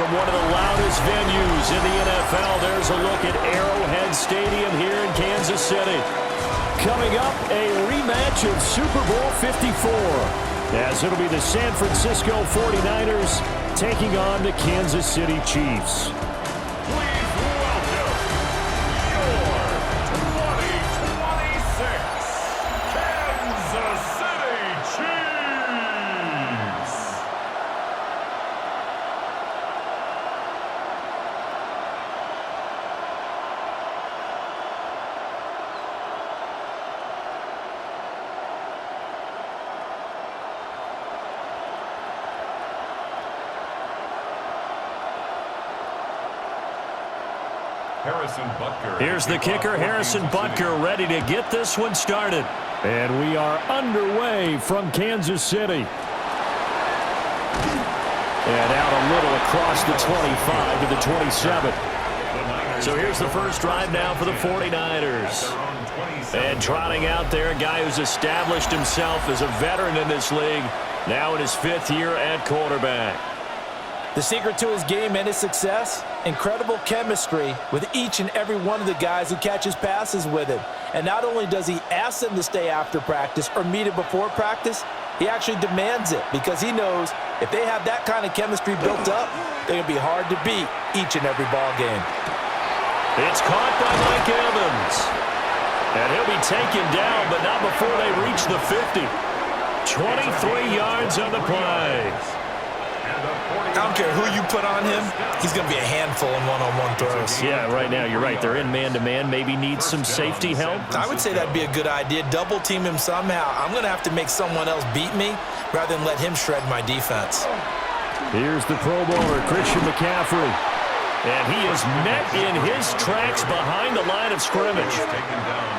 from one of the loudest venues in the NFL. There's a look at Arrowhead Stadium here in Kansas City. Coming up, a rematch of Super Bowl 54, as it'll be the San Francisco 49ers taking on the Kansas City Chiefs. Please welcome your 2026 Kansas City Chiefs. Harrison Butker. Here's the kicker, Harrison Butker, ready to get this one started. And we are underway from Kansas City. And out a little across the 25 to the 27. So here's the first drive now for the 49ers. And trotting out there, a guy who's established himself as a veteran in this league, now in his 5th year at quarterback. The secret to his game and his success, incredible chemistry with each and every one of the guys who catches passes with him. And not only does he ask them to stay after practice or meet him before practice, he actually demands it because he knows if they have that kind of chemistry built up, they're going to be hard to beat each and every ball game. It's caught by Mike Evans. And he'll be taken down, but not before they reach the 50. 23 yards on the play. I don't care who you put on him, he's going to be a handful in one-on-one throws. Yeah, right now, you're right. They're in man-to-man. Maybe needs some safety help. I would say that'd be a good idea. Double team him somehow. I'm going to have to make someone else beat me rather than let him shred my defense. Here's the Pro Bowler, Christian McCaffrey. And he is met in his tracks behind the line of scrimmage.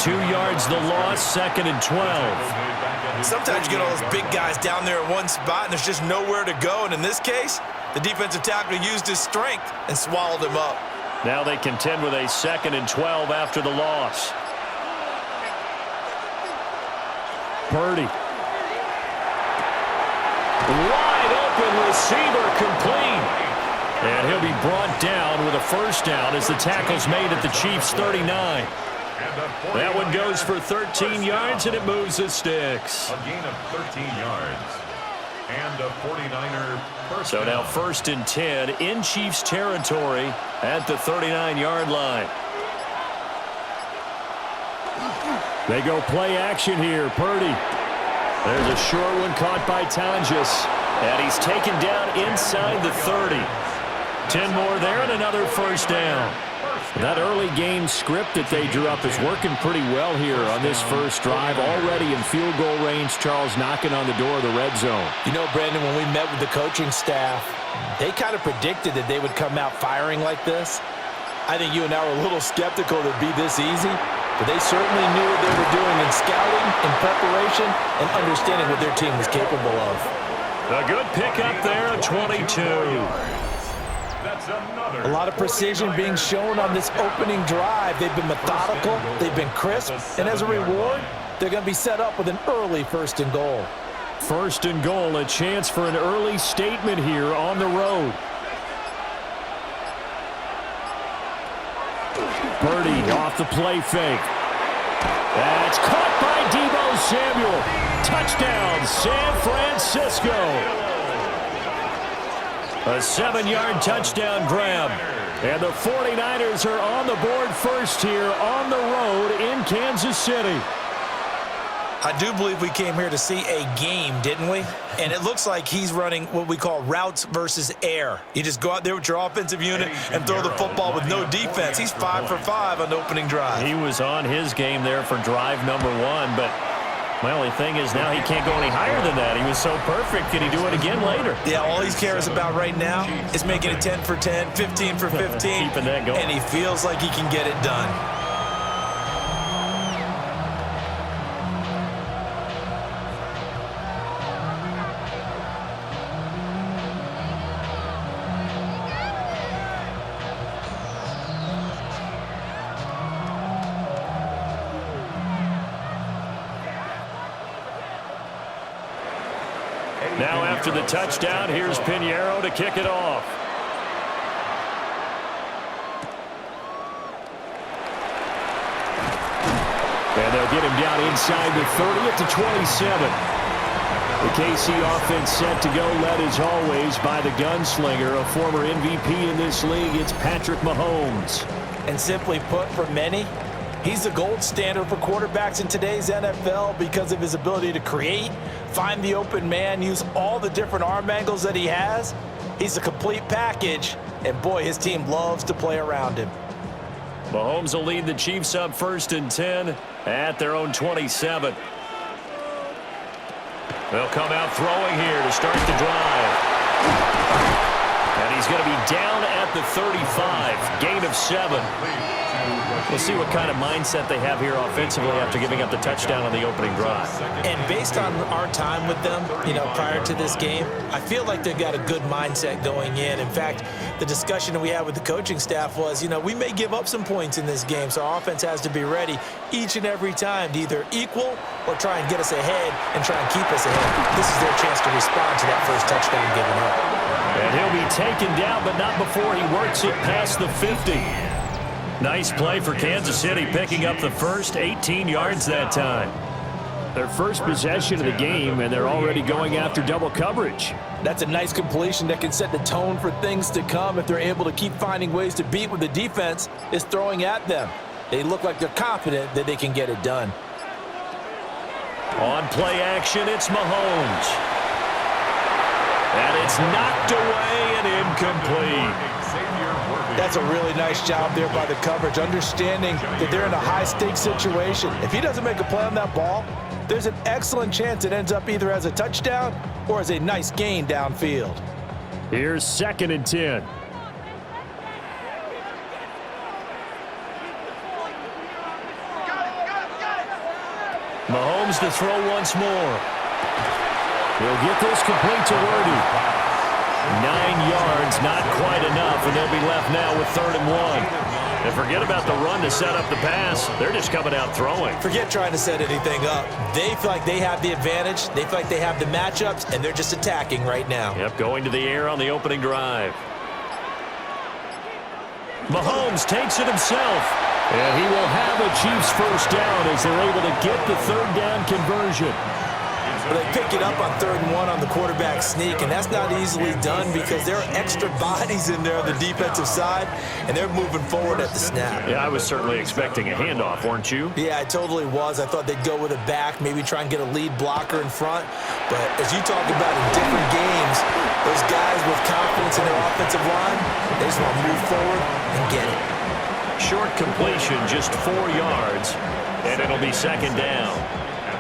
2 yards the loss, 2nd and 12. Sometimes you get all those big guys down there in one spot, and there's just nowhere to go. And in this case, the defensive tackle used his strength and swallowed him up. Now they contend with a 2nd and 12 after the loss. Purdy. Wide open receiver complete. And he'll be brought down with a first down as the tackle's made at the Chiefs' 39. That one goes for 13 yards, and it moves the sticks. A gain of 13 yards. And a 49er first So now down. 1st and 10 in Chiefs territory at the 39-yard line. They go play action here. Purdy. There's a short one caught by Tonjes. And he's taken down inside the 30. 10 more there and another first down. That early game script that they drew up is working pretty well here on this first drive. Already in field goal range, Charles knocking on the door of the red zone. You know, Brandon, when we met with the coaching staff, they kind of predicted that they would come out firing like this. I think you and I were a little skeptical that it'd be this easy, but they certainly knew what they were doing in scouting, in preparation, and understanding what their team was capable of. A good pickup there at 22. That's another A lot of precision being shown on this opening drive. They've been methodical, they've been crisp, and as a reward, they're going to be set up with an early 1st and goal. 1st and goal, a chance for an early statement here on the road. Purdy off the play fake. That's caught by Deebo Samuel. Touchdown, San Francisco. A 7-yard touchdown grab. And the 49ers are on the board first here on the road in Kansas City. I do believe we came here to see a game, didn't we? And it looks like he's running what we call routes versus air. You just go out there with your offensive unit and throw the football with no defense. He's 5 for 5 on the opening drive. He was on his game there for drive number 1, but my only thing is now he can't go any higher than that. He was so perfect. Can he do it again later? Yeah, all he cares about right now is making it 10 for 10, 15 for 15. Keeping that going. And he feels like he can get it done. Now after the touchdown, here's Pinheiro to kick it off. And they'll get him down inside the 30 at the 27. The KC offense set to go, led as always by the gunslinger, a former MVP in this league. It's Patrick Mahomes. And simply put, for many, he's the gold standard for quarterbacks in today's NFL because of his ability to create, find the open man, use all the different arm angles that he has. He's a complete package, and boy, his team loves to play around him. Mahomes will lead the Chiefs up 1st and 10 at their own 27. They'll come out throwing here to start the drive. And he's going to be down at the 35. Gain of 7. We'll see what kind of mindset they have here offensively after giving up the touchdown on the opening drive. And based on our time with them, prior to this game, I feel like they've got a good mindset going in. In fact, the discussion that we had with the coaching staff was, we may give up some points in this game, so our offense has to be ready each and every time to either equal or try and get us ahead and try and keep us ahead. This is their chance to respond to that first touchdown given up. And he'll be taken down, but not before he works it past the 50. Nice play for Kansas City, picking up the first 18 yards that time. Their first possession of the game, and they're already going after double coverage. That's a nice completion that can set the tone for things to come if they're able to keep finding ways to beat what the defense is throwing at them. They look like they're confident that they can get it done. On play action, it's Mahomes. And it's knocked away and incomplete. That's a really nice job there by the coverage, understanding that they're in a high-stakes situation. If he doesn't make a play on that ball, there's an excellent chance it ends up either as a touchdown or as a nice gain downfield. Here's 2nd and 10. Mahomes to throw once more. He'll get this complete to Worthy. 9 yards, not quite enough, and they'll be left now with 3rd and 1. And forget about the run to set up the pass. They're just coming out throwing. Forget trying to set anything up. They feel like they have the advantage. They feel like they have the matchups, and they're just attacking right now. Yep, going to the air on the opening drive. Mahomes takes it himself. And he will have a Chiefs first down as they're able to get the 3rd down conversion. Well, they pick it up on 3rd and 1 on the quarterback sneak, and that's not easily done because there are extra bodies in there on the defensive side, and they're moving forward at the snap. Yeah, I was certainly expecting a handoff, weren't you? Yeah, I totally was. I thought they'd go with a back, maybe try and get a lead blocker in front. But as you talk about in different games, those guys with confidence in their offensive line, they just want to move forward and get it. Short completion, just 4 yards, and it'll be 2nd down.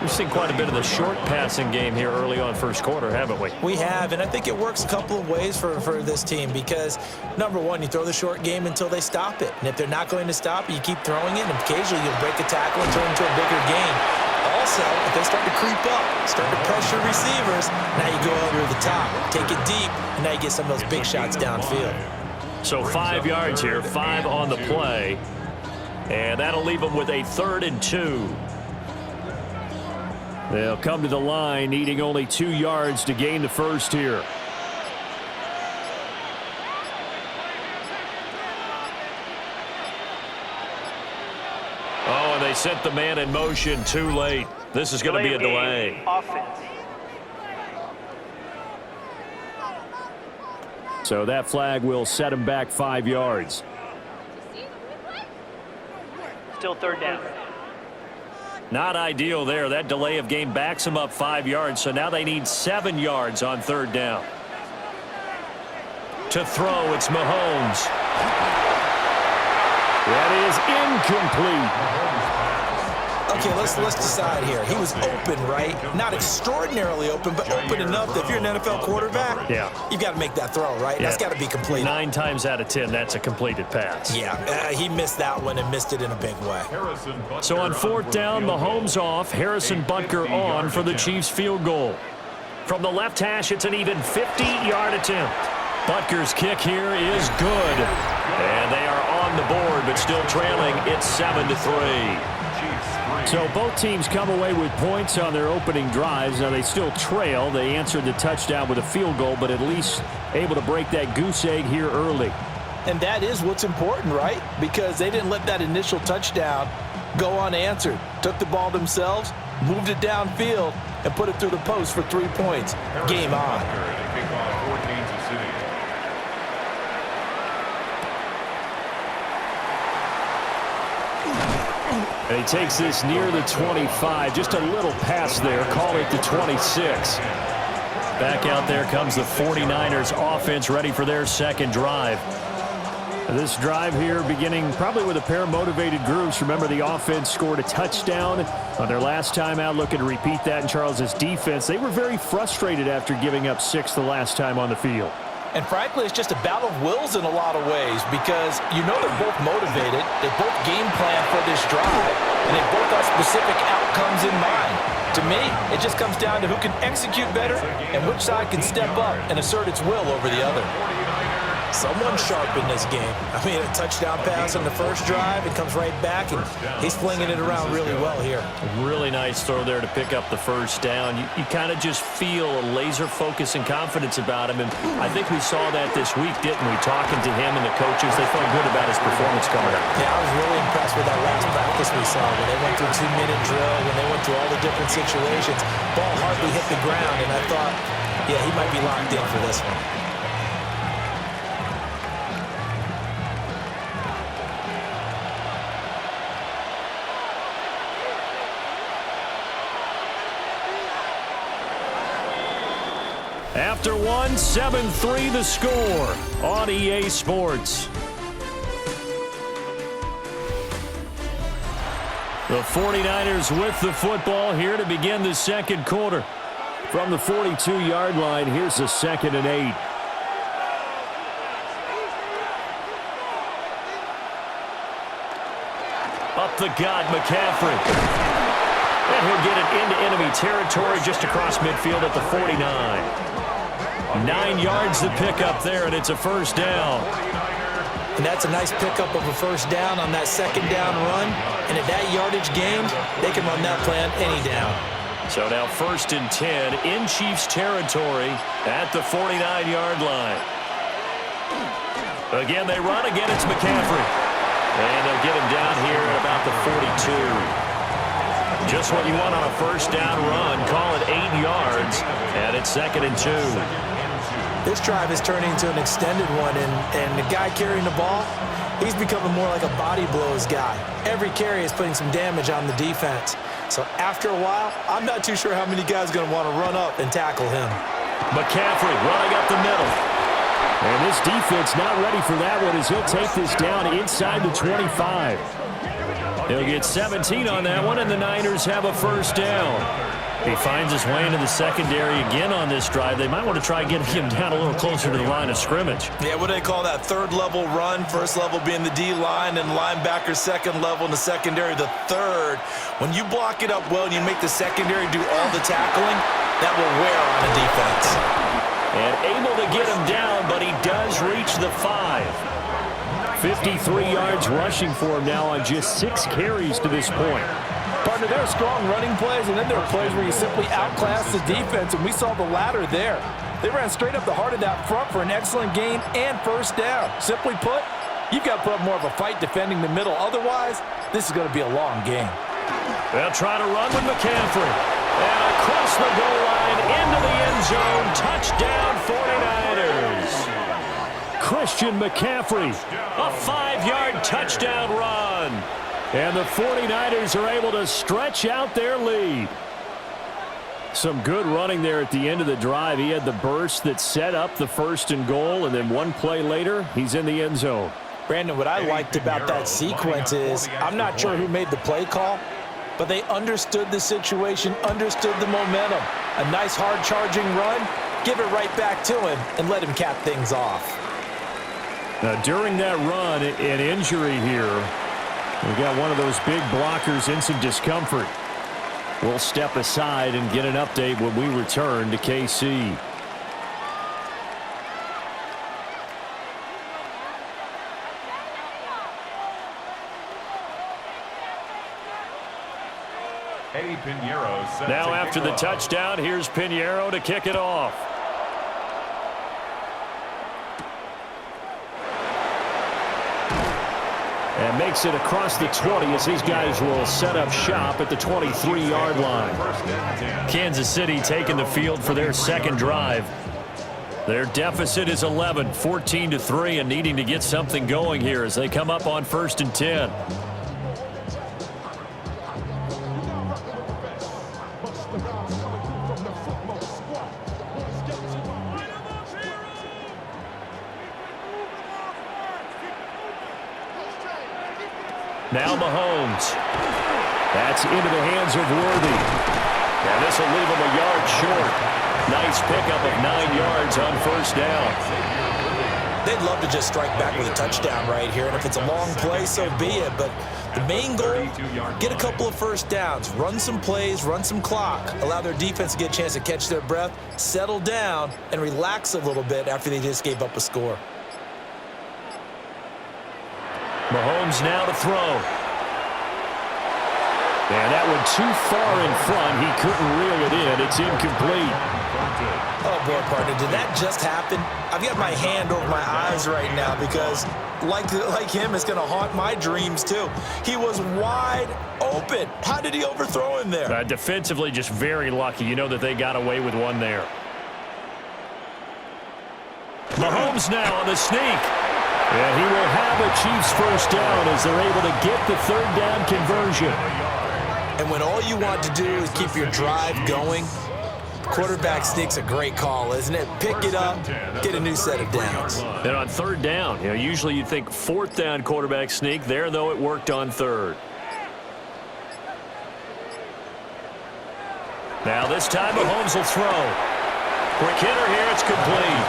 We've seen quite a bit of the short passing game here early on first quarter, haven't we? We have, and I think it works a couple of ways for this team because, number one, you throw the short game until they stop it. And if they're not going to stop it, you keep throwing it, and occasionally you'll break a tackle and turn into a bigger game. Also, if they start to creep up, start to pressure receivers, now you go over the top, take it deep, and now you get some of those big shots downfield. So 5 yards here, 5 on the play, and that'll leave them with a 3rd and 2. They'll come to the line, needing only 2 yards to gain the first here. Oh, and they sent the man in motion too late. This is going to be a delay. Offense. So that flag will set him back 5 yards. Still 3rd down. Not ideal there. That delay of game backs them up 5 yards. So now they need 7 yards on 3rd down. To throw, it's Mahomes. That is incomplete. Okay, let's decide here. He was open, right? Not extraordinarily open, but open enough that if you're an NFL quarterback, you've got to make that throw, right? Yeah. That's got to be complete. 9 times out of 10, that's a completed pass. Yeah, he missed that one and missed it in a big way. So on 4th down, Mahomes off, Harrison Butker on for the Chiefs field goal. From the left hash, it's an even 50-yard attempt. Butker's kick here is good. And they are on the board, but still trailing. It's 7-3. So both teams come away with points on their opening drives. Now they still trail. They answered the touchdown with a field goal, but at least able to break that goose egg here early. And that is what's important, right? Because they didn't let that initial touchdown go unanswered. Took the ball themselves, moved it downfield, and put it through the post for 3 points. Game on. And he takes this near the 25. Just a little pass there. Call it the 26. Back out there comes the 49ers offense, ready for their second drive. This drive here beginning probably with a pair of motivated groups. Remember, the offense scored a touchdown on their last time out, looking to repeat that in Charles' defense. They were very frustrated after giving up 6 the last time on the field. And frankly, it's just a battle of wills in a lot of ways because you know they're both motivated, they both game plan for this drive, and they both have specific outcomes in mind. To me, it just comes down to who can execute better and which side can step up and assert its will over the other. Someone's sharp in this game. I mean, a touchdown pass on the first drive, it comes right back, and he's flinging it around really well here. Really nice throw there to pick up the first down. You kind of just feel a laser focus and confidence about him, and I think we saw that this week, didn't we? Talking to him and the coaches, they felt good about his performance coming up. Yeah, I was really impressed with that last practice we saw when they went through a 2-minute drill, when they went through all the different situations. Ball hardly hit the ground, and I thought, yeah, he might be locked in for this one. After one, 7-3 the score on EA Sports. The 49ers with the football here to begin the second quarter. From the 42-yard line, here's a 2nd and 8. Up the gut, McCaffrey. And he'll get it into enemy territory just across midfield at the 49. 9 yards to pick up there, and it's a first down. And that's a nice pickup of a first down on that second down run. And at that yardage gain, they can run that play on any down. So now 1st and 10 in Chiefs territory at the 49-yard line. Again, they run. Again, it's McCaffrey. And they'll get him down here at about the 42. Just what you want on a first down run. Call it 8 yards, and it's 2nd and 2. This drive is turning into an extended one, and the guy carrying the ball, he's becoming more like a body blows guy. Every carry is putting some damage on the defense. So after a while, I'm not too sure how many guys are going to want to run up and tackle him. McCaffrey running up the middle. And this defense not ready for that one as he'll take this down inside the 25. He'll get 17 on that one, and the Niners have a first down. He finds his way into the secondary again on this drive. They might want to try getting him down a little closer to the line of scrimmage. Yeah, what do they call that? Third level run. First level being the D-line, and linebacker second level, and the secondary the third. When you block it up well and you make the secondary do all the tackling, that will wear on a defense. And able to get him down, but he does reach the 5. 53 yards rushing for him now on just 6 carries to this point. Partner, there are strong running plays, and then there are plays where you simply outclass the defense, and we saw the latter there. They ran straight up the heart of that front for an excellent gain and first down. Simply put, you've got to put up more of a fight defending the middle. Otherwise, this is going to be a long game. They'll try to run with McCaffrey. And across the goal line into the end zone. Touchdown, 49ers. Christian McCaffrey, a 5-yard touchdown run. And the 49ers are able to stretch out their lead. Some good running there at the end of the drive. He had the burst that set up the 1st and goal, and then one play later, he's in the end zone. Brandon, what I liked about that sequence is I'm not sure who made the play call, but they understood the situation, understood the momentum. A nice hard charging run, give it right back to him, and let him cap things off. Now, during that run, an injury here. We've got one of those big blockers in some discomfort. We'll step aside and get an update when we return to KC. Eddie Pinheiro set Now to after kick the off. touchdown, here's Pinheiro to kick it off. And makes it across the 20 as these guys will set up shop at the 23-yard line. Kansas City taking the field for their second drive. Their deficit is 11, 14-3, and needing to get something going here as they come up on 1st and 10. Now Mahomes. That's into the hands of Worthy. And this will leave him a yard short. Nice pickup of 9 yards on 1st down. They'd love to just strike back with a touchdown right here, and if it's a long play, so be it. But the main goal, get a couple of 1st downs, run some plays, run some clock, allow their defense to get a chance to catch their breath, settle down, and relax a little bit after they just gave up a score. Mahomes now to throw. And that one too far in front. He couldn't reel it in. It's incomplete. Oh, boy, partner, did that just happen? I've got my hand over my eyes right now because, like him, it's going to haunt my dreams, too. He was wide open. How did he overthrow him there? Defensively, just very lucky. You know that they got away with one there. Mahomes now on the sneak. And he will have a Chiefs 1st down as they're able to get the 3rd down conversion. And when all you want to do is keep your drive going, quarterback sneak's a great call, isn't it? Pick it up, get a new set of downs. And on 3rd down, usually you think 4th down quarterback sneak. There, though, it worked on 3rd. Now this time Mahomes will throw. Quick hitter here, it's complete.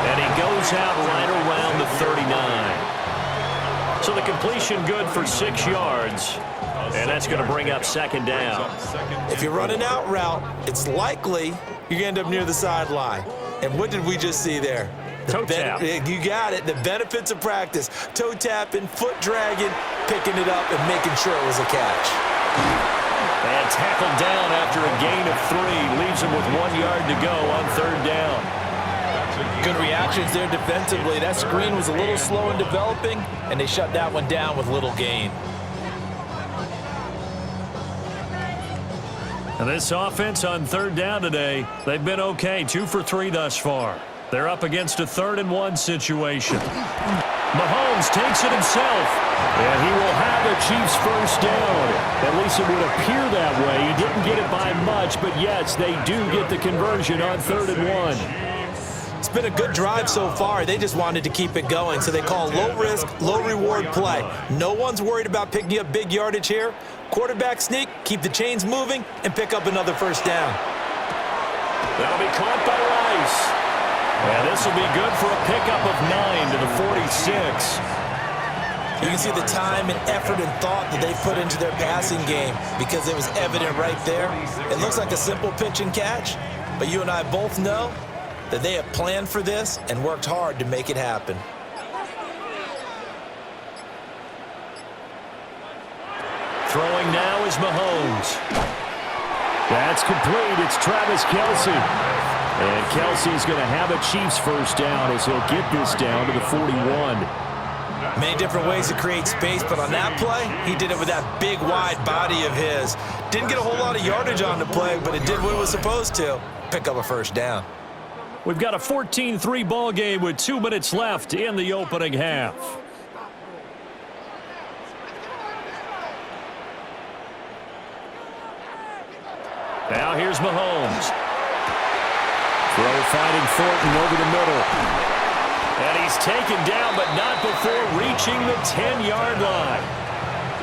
And he goes out right around the 39. So the completion good for 6 yards. And that's going to bring up 2nd down. If you run an out route, it's likely you're going to end up near the sideline. And what did we just see there? Toe tap. You got it. The benefits of practice. Toe tapping, foot dragging, picking it up, and making sure it was a catch. And tackled down after a gain of 3. Leaves him with 1 yard to go on 3rd down. Good reactions there defensively. That screen was a little slow in developing, and they shut that one down with little gain. And this offense on 3rd down today, they've been okay. 2 for 3 thus far. They're up against a 3rd and 1 situation. Mahomes takes it himself, and he will have a Chiefs 1st down. At least it would appear that way. He didn't get it by much, but yes, they do get the conversion on 3rd and 1. It's been a good drive so far. They just wanted to keep it going, so they call low-risk, low-reward play. No one's worried about picking up big yardage here. Quarterback sneak, keep the chains moving, and pick up another 1st down. That'll be caught by Rice. And this will be good for a pickup of 9 to the 46. You can see the time and effort and thought that they put into their passing game because it was evident right there. It looks like a simple pitch and catch, but you and I both know that they have planned for this and worked hard to make it happen. Throwing now is Mahomes. That's complete. It's Travis Kelce. And Kelce's going to have a Chiefs 1st down as he'll get this down to the 41. Many different ways to create space, but on that play, he did it with that big, wide body of his. Didn't get a whole lot of yardage on the play, but it did what it was supposed to. Pick up a 1st down. We've got a 14-3 ball game with 2 minutes left in the opening half. Now here's Mahomes. Throw finding Thornton over the middle. And he's taken down, but not before reaching the 10-yard line.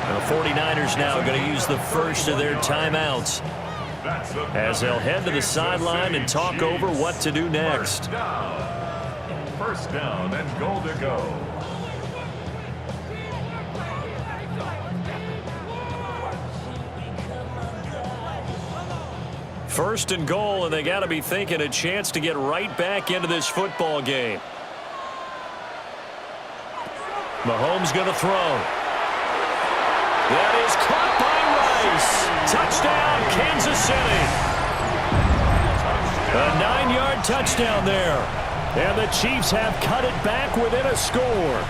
And the 49ers now going to use the first of their timeouts as they'll head to the sideline and talk over what to do next. 1st down and goal to go. First and goal, and they got to be thinking a chance to get right back into this football game. Mahomes going to throw. That is caught by Rice. Touchdown, Kansas City. A 9-yard touchdown there. And the Chiefs have cut it back within a score.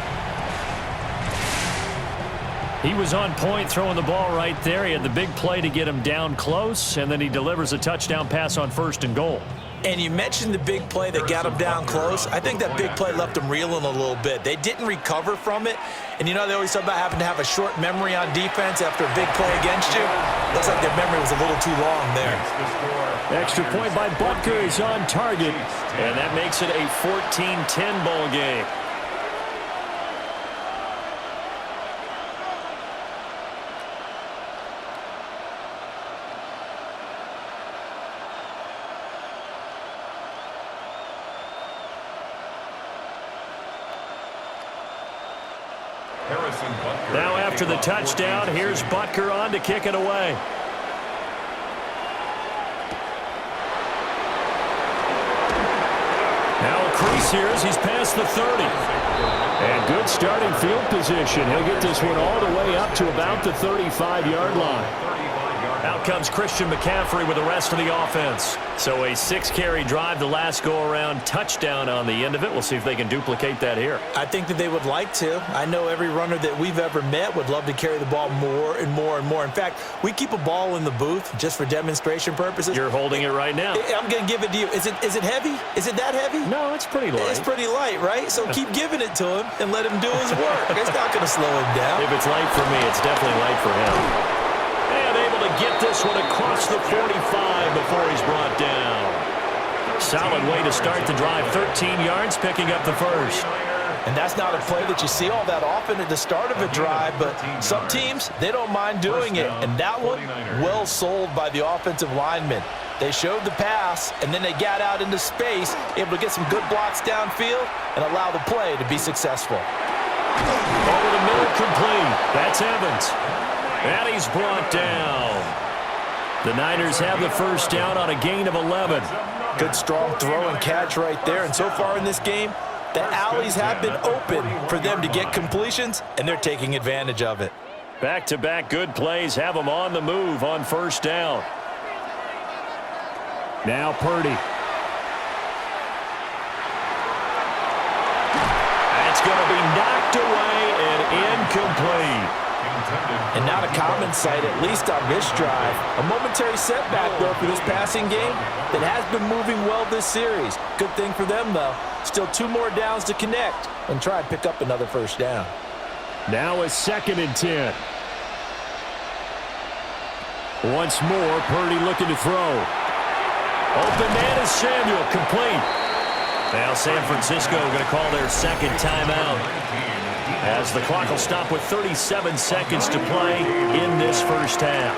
He was on point throwing the ball right there. He had the big play to get him down close, and then he delivers a touchdown pass on 1st and goal. And you mentioned the big play that got him down close. I think that big play left him reeling a little bit. They didn't recover from it. And you know they always talk about having to have a short memory on defense after a big play against you. Looks like their memory was a little too long there. Extra point by Butker is on target, and that makes it a 14-10 ball game. Now after the touchdown, here's Butker on to kick it away. Now a crease here as he's past the 30. And good starting field position. He'll get this one all the way up to about the 35-yard line. Out comes Christian McCaffrey with the rest of the offense. So a 6-carry drive the last go-around, touchdown on the end of it. We'll see if they can duplicate that here. I think that they would like to. I know every runner that we've ever met would love to carry the ball more and more and more. In fact, we keep a ball in the booth just for demonstration purposes. You're holding it right now. I'm going to give it to you. Is it heavy? Is it that heavy? No, it's pretty light. It's pretty light, right? So keep giving it to him and let him do his work. It's not going to slow him down. If it's light for me, it's definitely light for him. And able to get this one across the 45 before he's brought down. Solid way to start the drive. 13 yards, picking up the first. And that's not a play that you see all that often at the start of a drive, but some teams, they don't mind doing it. And that one, well sold by the offensive lineman. They showed the pass, and then they got out into space, able to get some good blocks downfield and allow the play to be successful. Over the middle, complete. That's Evans. And he's brought down. The Niners have the first down on a gain of 11. Good strong throw and catch right there. And so far in this game, the alleys have been open for them to get completions, and they're taking advantage of it. Back-to-back good plays have them on the move on first down. Now Purdy. That's going to be knocked away and incomplete. And not a common sight, at least on this drive. A momentary setback, though, for this passing game that has been moving well this series. Good thing for them, though. Still 2 more downs to connect and try and pick up another first down. Now a 2nd and 10. Once more, Purdy looking to throw. Open man is Samuel, complete. Now San Francisco going to call their second timeout, as the clock will stop with 37 seconds to play in this first half.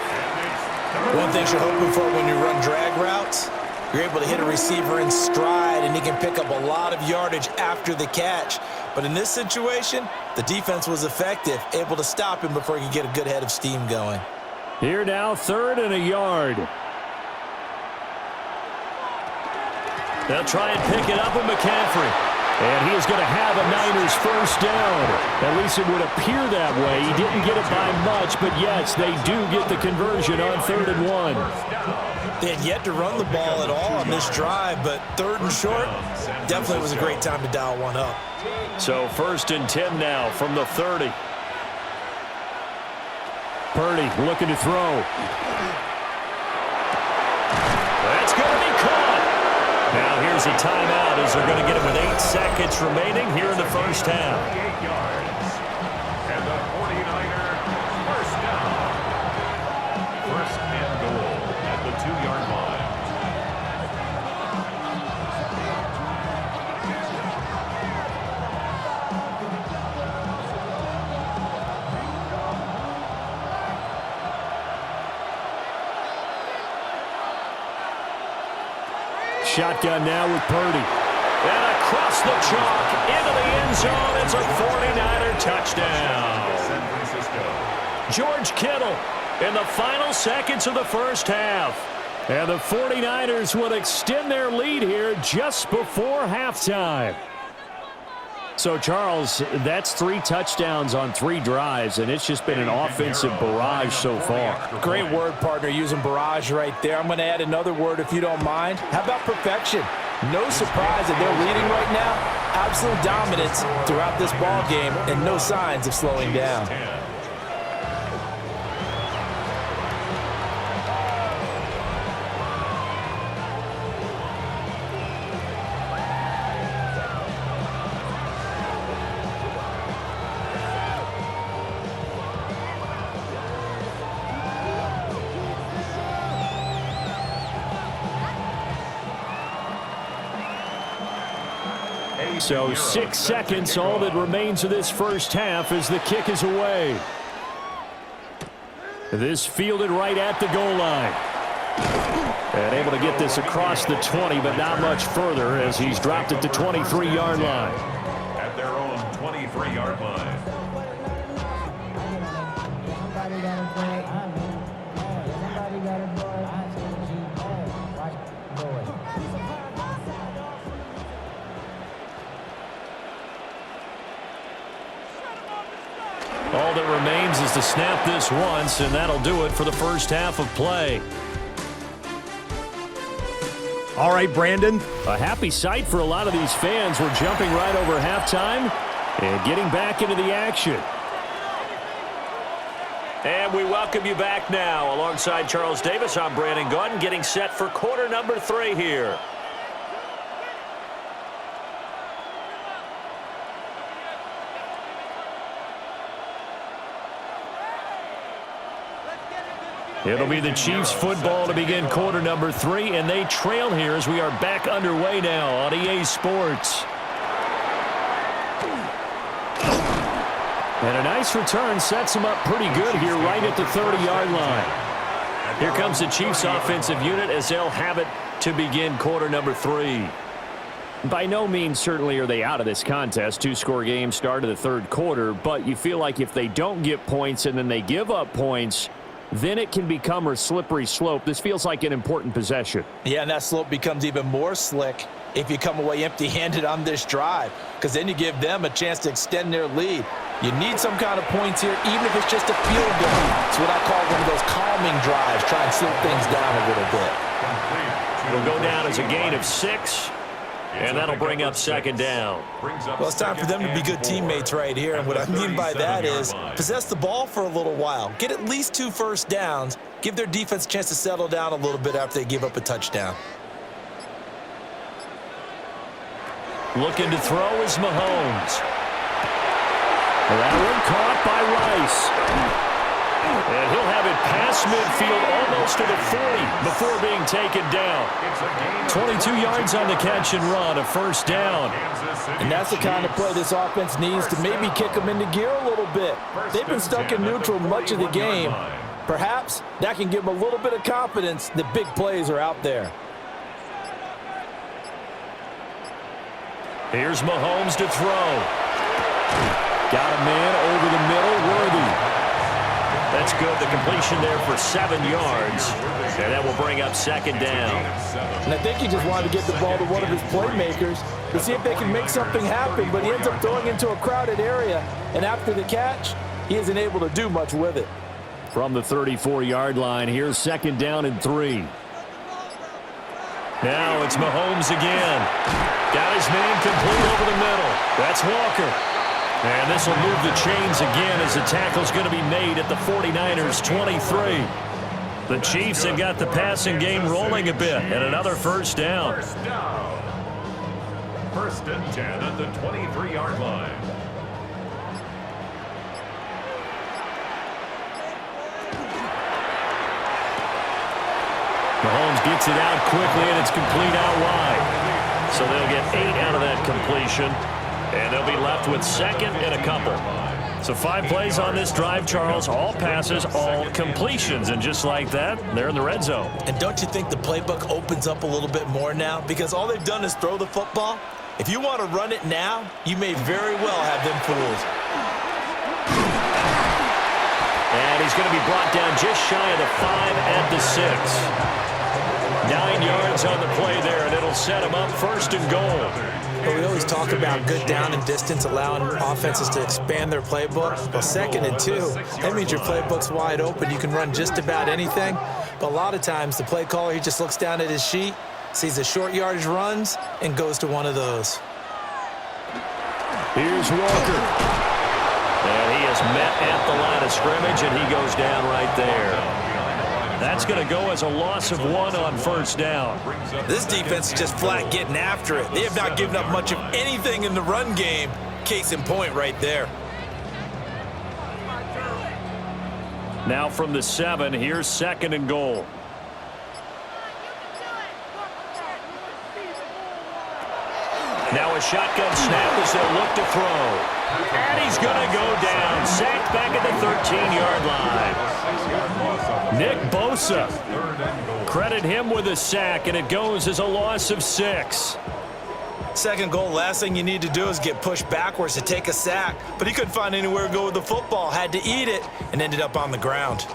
One thing you're hoping for when you run drag routes, you're able to hit a receiver in stride, and he can pick up a lot of yardage after the catch. But in this situation, the defense was effective, able to stop him before he could get a good head of steam going. Here now, 3rd and a yard. They'll try and pick it up with McCaffrey. And he is going to have a Niners first down. At least it would appear that way. He didn't get it by much, but yes, they do get the conversion on 3rd and 1. They had yet to run the ball at all on this drive, but 3rd and short, definitely was a great time to dial one up. So 1st and 10 now from the 30. Purdy looking to throw. That's going to be caught. Now here's a timeout as they're going to get it with 8 seconds remaining here in the first half. 8 yards. And the 49er first down. 1st and goal at the 2-yard line. Shotgun now with Purdy. And across the chalk into the end zone. It's a 49er touchdown. San Francisco. George Kittle in the final seconds of the first half. And the 49ers will extend their lead here just before halftime. So, Charles, that's 3 touchdowns on 3 drives, and it's just been an offensive barrage so far. Great word, partner, using barrage right there. I'm going to add another word if you don't mind. How about perfection? No surprise that they're leading right now. Absolute dominance throughout this ball game and no signs of slowing down. So 6 seconds, all that remains of this first half as the kick is away. This fielded right at the goal line. And able to get this across the 20, but not much further as he's dropped it to 23-yard line. At their own 23-yard line. All that remains is to snap this once, and that'll do it for the first half of play. All right, Brandon. A happy sight for a lot of these fans. We're jumping right over halftime and getting back into the action. And we welcome you back now. Alongside Charles Davis, I'm Brandon Gaudin, getting set for quarter number 3 here. It'll be the Chiefs football to begin quarter number 3, and they trail here as we are back underway now on EA Sports. And a nice return sets them up pretty good here right at the 30-yard line. Here comes the Chiefs offensive unit as they'll have it to begin quarter number 3. By no means certainly are they out of this contest. 2-score game start of the third quarter, but you feel like if they don't get points and then they give up points, then it can become a slippery slope. This feels like an important possession. Yeah, and that slope becomes even more slick if you come away empty-handed on this drive, because then you give them a chance to extend their lead. You need some kind of points here, even if it's just a field goal. It's what I call one of those calming drives, try and slow things down a little bit. It'll go down as a gain of 6. And that'll bring up second down. Well, it's time for them to be good teammates right here. And what I mean by that is possess the ball for a little while. Get at least 2 first downs. Give their defense a chance to settle down a little bit after they give up a touchdown. Looking to throw is Mahomes. That one caught by Rice. And he'll have it past midfield almost to the 40 before being taken down. 22 yards on the catch and run, a first down. And that's the kind of play this offense needs to maybe kick them into gear a little bit. They've been stuck in neutral much of the game. Perhaps that can give them a little bit of confidence that big plays are out there. Here's Mahomes to throw. Got a man over the middle, Worthy. That's good. The completion there for 7 yards. And that will bring up second down. And I think he just wanted to get the ball to one of his playmakers to see if they can make something happen, but he ends up throwing into a crowded area. And after the catch, he isn't able to do much with it. From the 34-yard line, here's second down and 3. Now it's Mahomes again. Got his man complete over the middle. That's Walker. And this will move the chains again as the tackle's going to be made at the 49ers 23. The Chiefs have got the passing game rolling a bit, and another first down. First and 10 at the 23-yard line. Mahomes gets it out quickly, and it's complete out wide. So they'll get 8 out of that completion. And they'll be left with second and a couple. So 5 plays on this drive, Charles. All passes, all completions. And just like that, they're in the red zone. And don't you think the playbook opens up a little bit more now? Because all they've done is throw the football. If you want to run it now, you may very well have them fooled. And he's going to be brought down just shy of the 5 at the 6. 9 yards on the play there, and it'll set him up first and goal. Well, we always talk about good down and distance, allowing offenses to expand their playbook. Well, second and 2, that means your playbook's wide open. You can run just about anything. But a lot of times, the play caller, he just looks down at his sheet, sees the short yardage runs, and goes to one of those. Here's Walker. And he is met at the line of scrimmage, and he goes down right there. That's going to go as a loss of 1 on first down. This defense is just flat getting after it. They have not given up much of anything in the run game. Case in point right there. Now from the 7, here's second and goal. Now a shotgun snap as they'll look to throw. And he's going to go down. Sacked back at the 13-yard line. Nick Bosa. Credit him with a sack, and it goes as a loss of 6. Second goal, last thing you need to do is get pushed backwards to take a sack. But he couldn't find anywhere to go with the football, had to eat it, and ended up on the ground.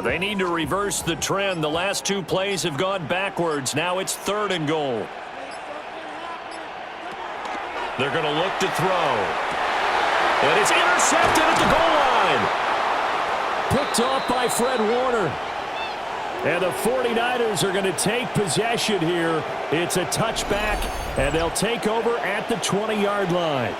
They need to reverse the trend. The last 2 plays have gone backwards. Now it's 3rd and goal. They're going to look to throw. And it's intercepted at the goal line. Picked off by Fred Warner. And the 49ers are going to take possession here. It's a touchback, and they'll take over at the 20-yard line.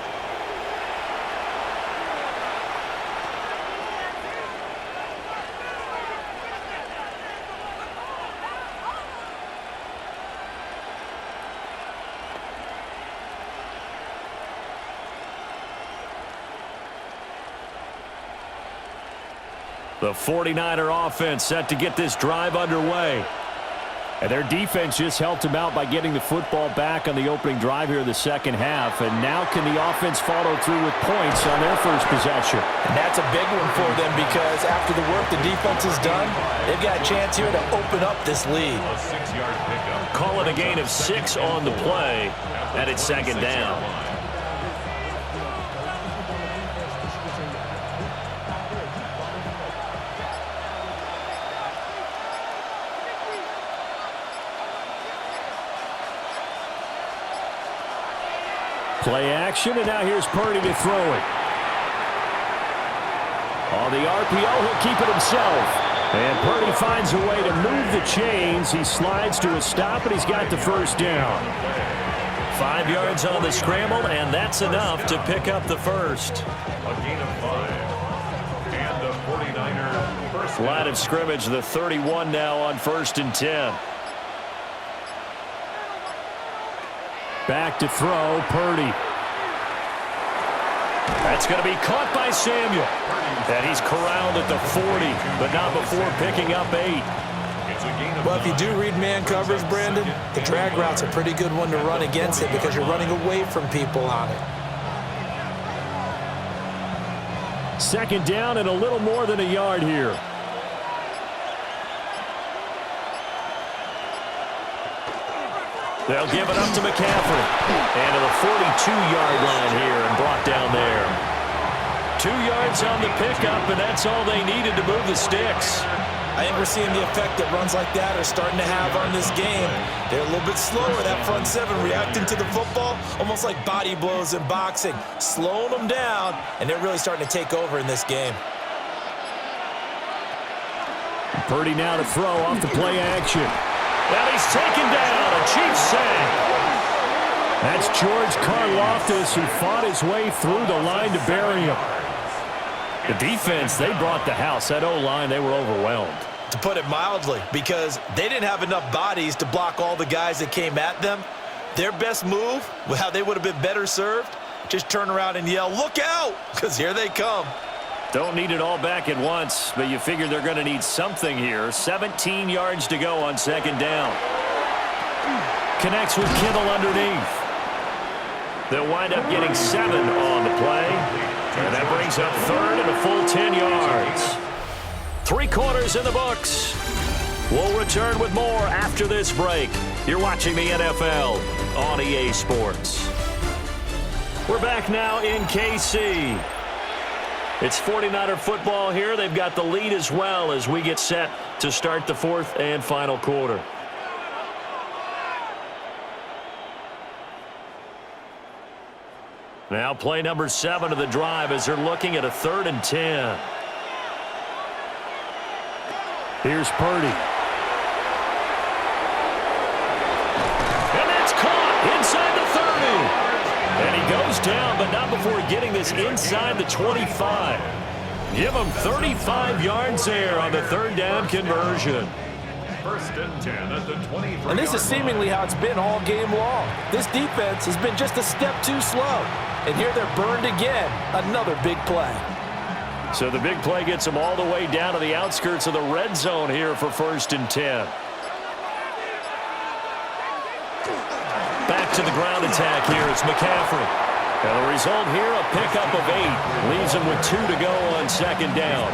The 49er offense set to get this drive underway. And their defense just helped them out by getting the football back on the opening drive here in the second half. And now can the offense follow through with points on their first possession? And that's a big one for them because after the work the defense has done, they've got a chance here to open up this lead. A 6-yard pickup. Call it a gain of 6 on the play, and it's second down. Play action, and now here's Purdy to throw it. On the RPO, he'll keep it himself. And Purdy finds a way to move the chains. He slides to a stop, and he's got the first down. 5 yards on the scramble, and that's enough to pick up the first. A gain of 5. And the 49er first. Line of scrimmage, the 31 now on 1st and 10. Back to throw, Purdy. That's going to be caught by Samuel. And he's corralled at the 40, but not before picking up 8. Well, if you do read man coverage, Brandon, the drag route's a pretty good one to run against it because you're running away from people on it. Second down and a little more than a yard here. They'll give it up to McCaffrey. And to the 42-yard line here and brought down there. 2 yards on the pickup, and that's all they needed to move the sticks. I think we're seeing the effect that runs like that are starting to have on this game. They're a little bit slower, that front seven, reacting to the football, almost like body blows in boxing, slowing them down, and they're really starting to take over in this game. Purdy now to throw off the play action. Well, he's taken down, a cheap sack. That's George Karlaftis, who fought his way through the line to bury him. The defense, they brought the house. That O-line, they were overwhelmed. To put it mildly, because they didn't have enough bodies to block all the guys that came at them. Their best move, how they would have been better served, just turn around and yell, "Look out!" because here they come. Don't need it all back at once, but you figure they're going to need something here. 17 yards to go on second down. Connects with Kittle underneath. They'll wind up getting 7 on the play. And that brings up third and a full 10 yards. 3 quarters in the books. We'll return with more after this break. You're watching the NFL on EA Sports. We're back now in KC. It's 49er football here. They've got the lead as well as we get set to start the 4th and final quarter. Now play number 7 of the drive as they're looking at a 3rd and 10. Here's Purdy. And that's caught inside the 30. And he goes down, but not before getting this inside the 25. Give him 35 yards there on the 3rd down conversion. 1st and 10 at the 23. And this is seemingly how it's been all game long. This defense has been just a step too slow. And here they're burned again. Another big play. So the big play gets them all the way down to the outskirts of the red zone here for 1st and 10. Back to the ground attack here. It's McCaffrey. And the result here, a pickup of 8. Leaves them with 2 to go on 2nd down.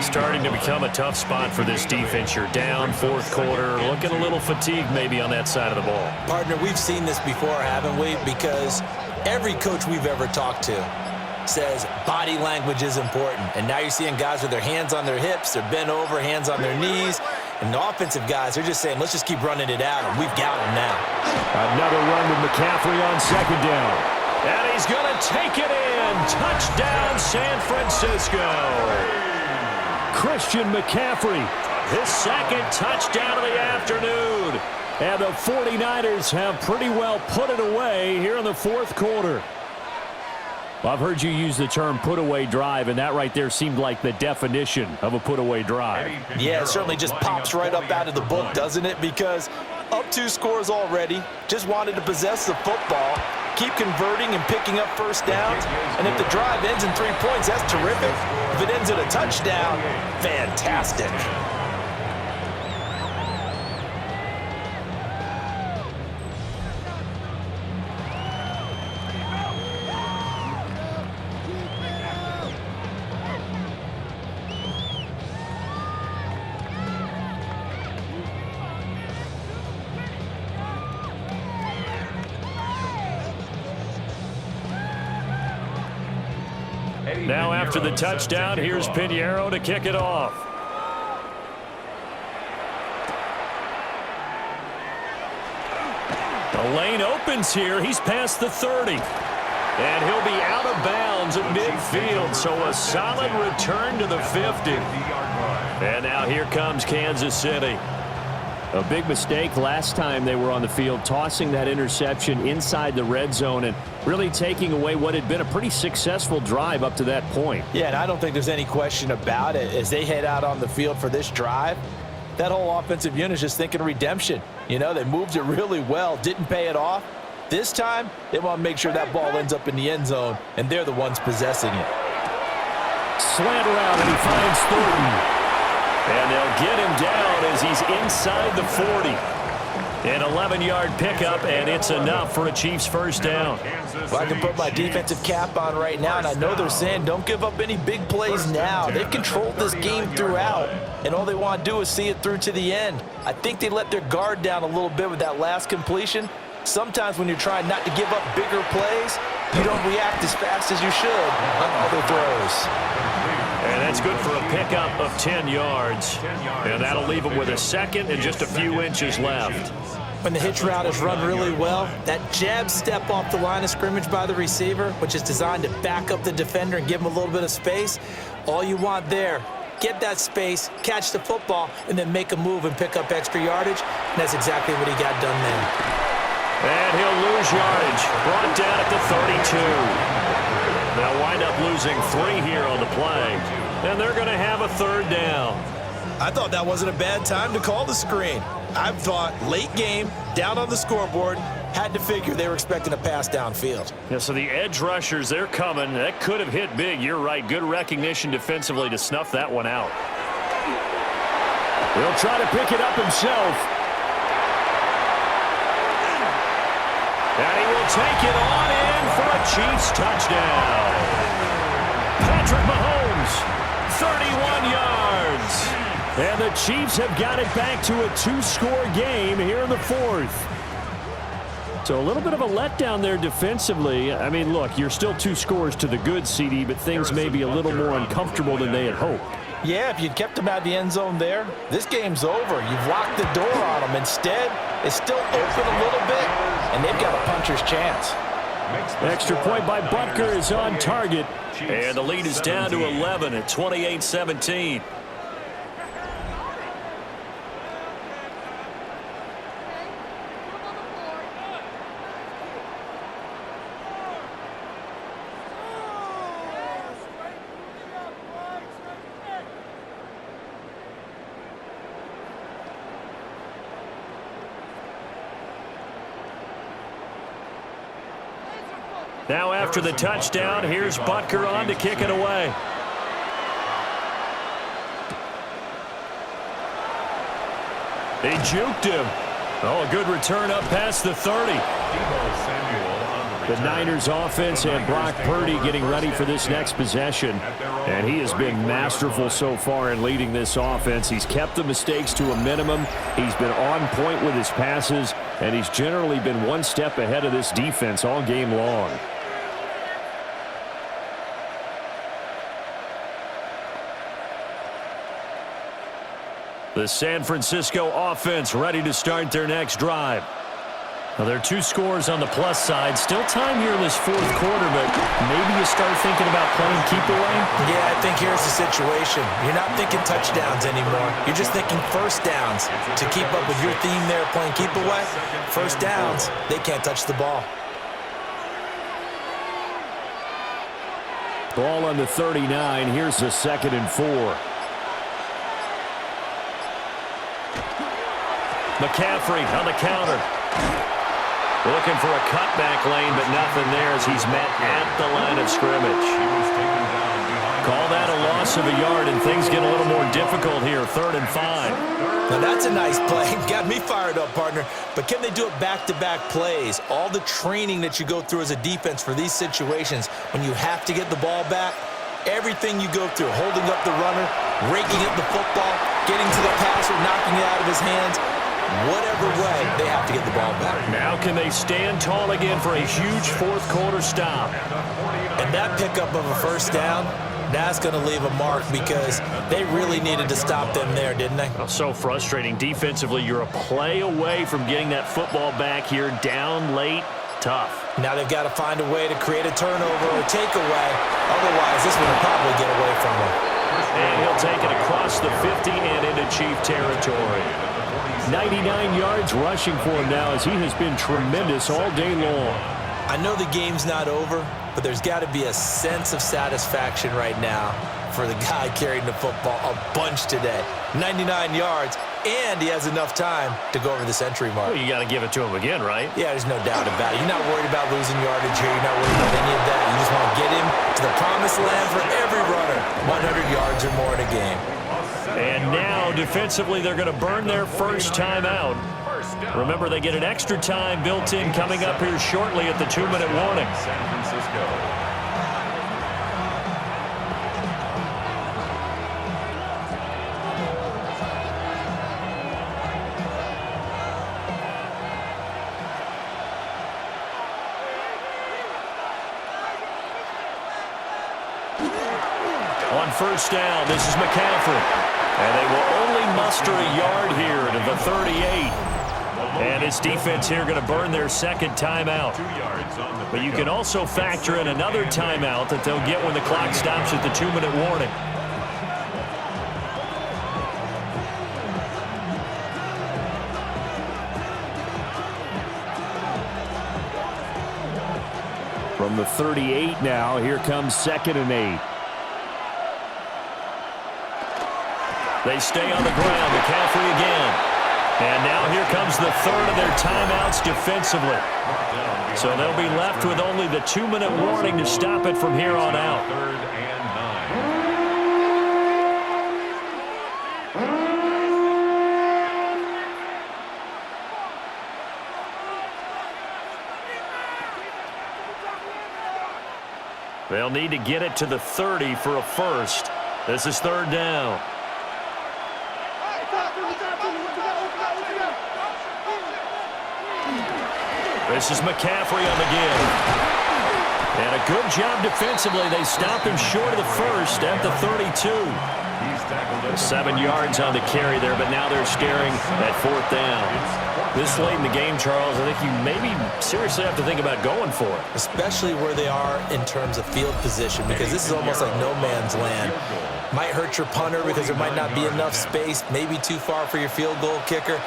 Starting to become a tough spot for this defense. You're down 4th quarter. Looking a little fatigued maybe on that side of the ball. Partner, we've seen this before, haven't we? Because every coach we've ever talked to says body language is important. And now you're seeing guys with their hands on their hips, they're bent over, hands on their knees. And the offensive guys, they're just saying, let's just keep running it out, and we've got them now. Another run with McCaffrey on 2nd down. And he's going to take it in. Touchdown, San Francisco. Christian McCaffrey, his 2nd touchdown of the afternoon. And the 49ers have pretty well put it away here in the 4th quarter. Well, I've heard you use the term put-away drive, and that right there seemed like the definition of a put-away drive. Yeah, it certainly just pops right up out of the book, doesn't it? Because up 2 scores already, just wanted to possess the football, keep converting and picking up 1st downs. And if the drive ends in 3 points, that's terrific. If it ends in a touchdown, fantastic. Now after the touchdown, here's Pinheiro to kick it off. The lane opens here. He's past the 30. And he'll be out of bounds at midfield. So a solid return to the 50. And now here comes Kansas City. A big mistake last time they were on the field, tossing that interception inside the red zone and really taking away what had been a pretty successful drive up to that point. Yeah, and I don't think there's any question about it. As they head out on the field for this drive, that whole offensive unit is just thinking redemption. You know, they moved it really well, didn't pay it off. This time, they want to make sure that ball ends up in the end zone, and they're the ones possessing it. Slant around, and he finds Thornton. And they'll get him down as he's inside the 40. An 11-yard pickup, and it's enough for a Chiefs 1st down. Well, I can put my defensive cap on right now, and I know they're saying don't give up any big plays now. They've controlled this game throughout, and all they want to do is see it through to the end. I think they let their guard down a little bit with that last completion. Sometimes when you're trying not to give up bigger plays, you don't react as fast as you should on other throws. And that's good for a pickup of 10 yards. And that'll leave them with a 2nd and just a few inches left. When the hitch route is run really well, that jab step off the line of scrimmage by the receiver, which is designed to back up the defender and give him a little bit of space, all you want there, get that space, catch the football, and then make a move and pick up extra yardage. And that's exactly what he got done there. And he'll lose yardage. Brought down at the 32. They'll wind up losing 3 here on the play. And they're going to have a 3rd down. I thought that wasn't a bad time to call the screen. I thought late game, down on the scoreboard, had to figure they were expecting a pass downfield. Yeah, so the edge rushers, they're coming. That could have hit big. You're right. Good recognition defensively to snuff that one out. He'll try to pick it up himself. And he will take it on in for a Chiefs touchdown. Patrick Mahomes, 31 yards. And the Chiefs have got it back to a 2-score game here in the 4th. So a little bit of a letdown there defensively. I mean, look, you're still 2 scores to the good, CD, but things may be a little more uncomfortable than they had hoped. Yeah, if you'd kept them out of the end zone there, this game's over. You've locked the door on them. Instead, it's still open a little bit, and they've got a puncher's chance. Extra point by Butker is on target. And the lead is down to 11 at 28-17. Now after the touchdown, here's Butker on to kick it away. They juked him. Oh, a good return up past the 30. The Niners offense and Brock Purdy getting ready for this next possession. And he has been masterful so far in leading this offense. He's kept the mistakes to a minimum. He's been on point with his passes. And he's generally been one step ahead of this defense all game long. The San Francisco offense ready to start their next drive. Well, there are 2 scores on the plus side. Still time here in this 4th quarter, but maybe you start thinking about playing keep away? Yeah, I think here's the situation. You're not thinking touchdowns anymore. You're just thinking first downs. To keep up with your theme there, playing keep away, first downs, they can't touch the ball. Ball on the 39. Here's the 2nd and 4. McCaffrey on the counter. Looking for a cutback lane, but nothing there as he's met at the line of scrimmage. Call that a loss of a yard, and things get a little more difficult here. 3rd and 5. Now that's a nice play. Got me fired up, partner. But can they do it back-to-back plays? All the training that you go through as a defense for these situations, when you have to get the ball back, everything you go through, holding up the runner, raking at the football, getting to the passer, knocking it out of his hands, whatever way, they have to get the ball back. Now can they stand tall again for a huge 4th quarter stop? And that pickup of a first down, that's going to leave a mark because they really needed to stop them there, didn't they? Oh, so frustrating. Defensively, you're a play away from getting that football back here, down late. Tough. Now they've got to find a way to create a turnover or takeaway. Otherwise, this one will probably get away from them. And he'll take it across the 50 and into Chief territory. 99 yards rushing for him now as he has been tremendous all day long. I know the game's not over, but there's got to be a sense of satisfaction right now for the guy carrying the football a bunch today. 99 yards, and he has enough time to go over the century mark. Well, you got to give it to him again, right? Yeah, there's no doubt about it. You're not worried about losing yardage here. You're not worried about any of that. You just want to get him to the promised land for every runner. 100 yards or more in a game. And now, defensively, they're going to burn their first timeout. Remember, they get an extra time built in coming up here shortly at the 2-minute warning. San Francisco. On first down, this is McCaffrey. And they will only muster a yard here to the 38. And this defense here going to burn their second timeout. But you can also factor in another timeout that they'll get when the clock stops at the 2-minute warning. From the 38 now, here comes 2nd and 8. They stay on the ground. McCaffrey again. And now here comes the 3rd of their timeouts defensively. So they'll be left with only the 2-minute warning to stop it from here on out. 3rd and 9. They'll need to get it to the 30 for a first. This is 3rd down. This is McCaffrey on the give. And a good job defensively. They stop him short of the first at the 32. 7 yards on the carry there, but now they're staring at 4th down. This late in the game, Charles, I think you maybe seriously have to think about going for it. Especially where they are in terms of field position, because this is almost like no man's land. Might hurt your punter because there might not be enough space, maybe too far for your field goal kicker.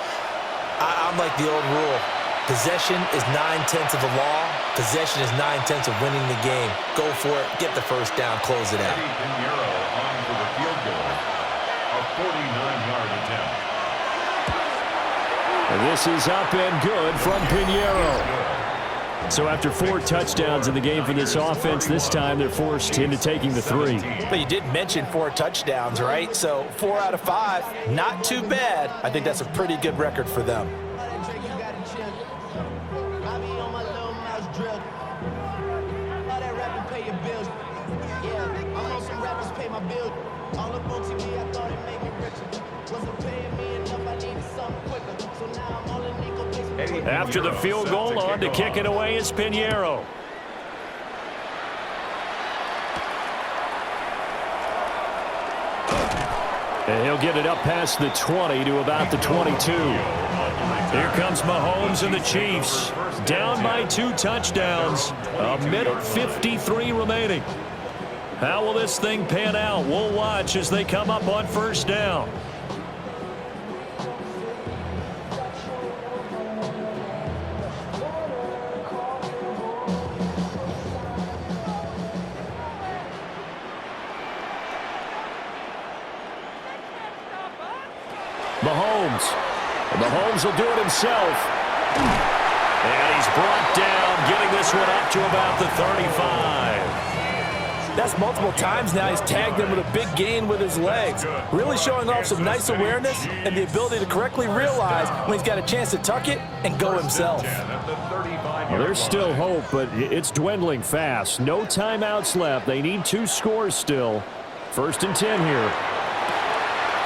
I'm like the old rule. Possession is 9/10 of the law. Possession is 9/10 of winning the game. Go for it. Get the first down. Close it out. Pinheiro on for the field goal. A 49-yard attempt. And this is up and good from Pinheiro. So after 4 touchdowns in the game for this offense, this time they're forced into taking the 3. But you did mention 4 touchdowns, right? So 4 out of 5, not too bad. I think that's a pretty good record for them. After the field goal, on to kick it away is Pinheiro. And he'll get it up past the 20 to about the 22. Here comes Mahomes and the Chiefs. Down by 2 touchdowns. A minute 53 remaining. How will this thing pan out? We'll watch as they come up on first down. Mahomes will do it himself. And he's brought down, getting this one up to about the 35. That's multiple times now he's tagged him with a big gain with his legs. Really showing off some nice awareness and the ability to correctly realize when he's got a chance to tuck it and go himself. Well, there's still hope, but it's dwindling fast. No timeouts left. They need 2 scores still. 1st and 10 here.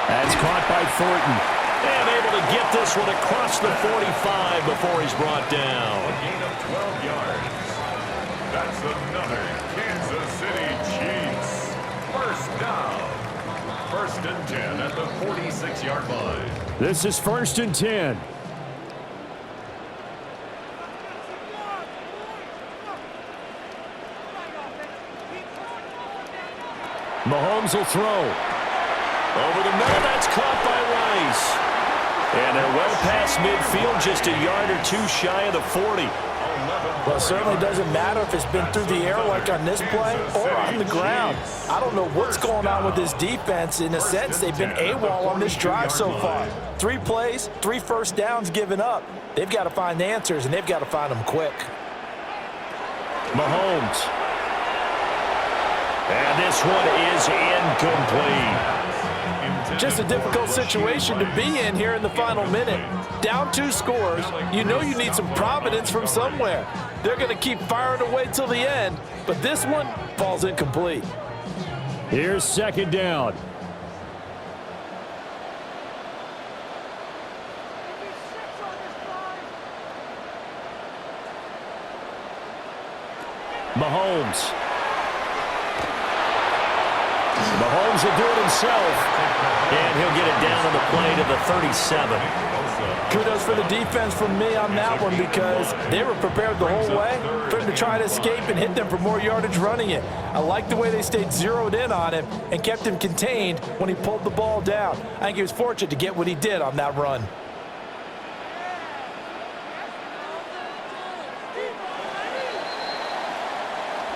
That's caught by Thornton. And able to get this one across the 45 before he's brought down. A gain of 12 yards. That's another Kansas City Chiefs. First down. 1st and 10 at the 46-yard line. This is 1st and 10. Mahomes will throw. Over the middle, that's caught by Rice. And they're well past midfield, just a yard or 2 shy of the 40. Well, it certainly doesn't matter if it's been through the air like on this play or on the ground. I don't know what's going on with this defense. In a sense, they've been AWOL on this drive so far. 3 plays, 3 first downs given up. They've got to find answers, and they've got to find them quick. Mahomes. And this one is incomplete. Just a difficult situation to be in here in the final minute. Down 2 scores, you know you need some providence from somewhere. They're going to keep firing away till the end, but this one falls incomplete. Here's 2nd down. Mahomes will do it himself. And he'll get it down on the play to the 37. Kudos for the defense from me on that one because they were prepared the whole way for him to try to escape and hit them for more yardage running it. I like the way they stayed zeroed in on him and kept him contained when he pulled the ball down. I think he was fortunate to get what he did on that run.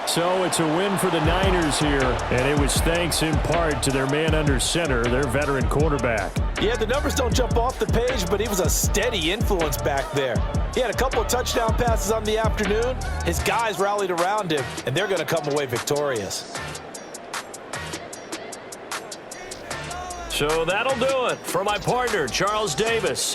So it's a win for the Niners here, and it was thanks in part to their man under center, their veteran quarterback. Yeah, the numbers don't jump off the page, but he was a steady influence back there. He had a couple of touchdown passes on the afternoon. His guys rallied around him, and they're going to come away victorious. So that'll do it for my partner, Charles Davis.